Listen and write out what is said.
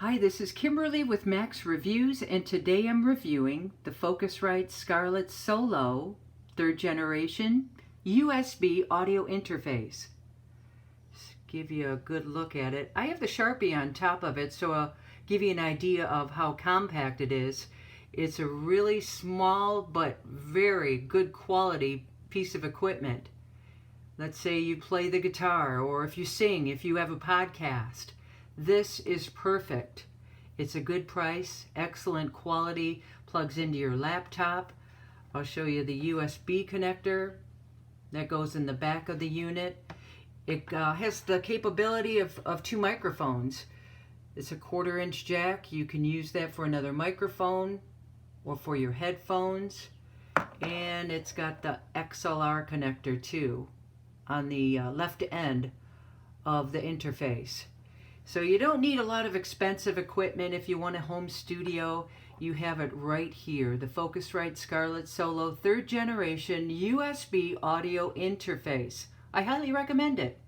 Hi, this is Kimberly with Max Reviews, and today I'm reviewing the Focusrite Scarlett Solo 3rd generation USB audio interface. Just give you a good look at it. I have the Sharpie on top of it, so I'll give you an idea of how compact it is. It's a really small but very good quality piece of equipment. Let's say you play the guitar, or if you sing, if you have a podcast. This is perfect. It's a good price, excellent quality, plugs into your laptop. I'll show you the USB connector that goes in the back of the unit. It has the capability of 2 microphones. It's a 1/4-inch jack. You can use that for another microphone or for your headphones. And it's got the XLR connector too on the left end of the interface. So you don't need a lot of expensive equipment. If you want a home studio, you have it right here. The Focusrite Scarlett Solo 3rd generation USB audio interface. I highly recommend it.